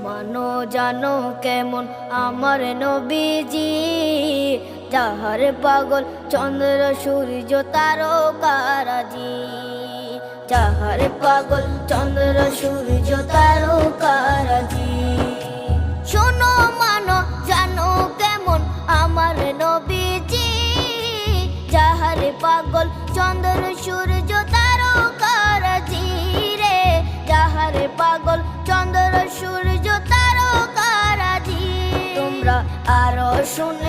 মানো জানো কেমন আমার নবীজি, যাহার পাগল চন্দ্র সূর্য তারকারাজি, যাহার পাগল চন্দ্র সূর্য তারকারাজি। শোনো মানো জানো কেমন আমার নবীজি, যাহার পাগল চন্দ্র সূর্য তারকারাজি রে, যাহার পাগল চন্দ্র সূর্য তারকারাজি। তোমরা আরো শুনে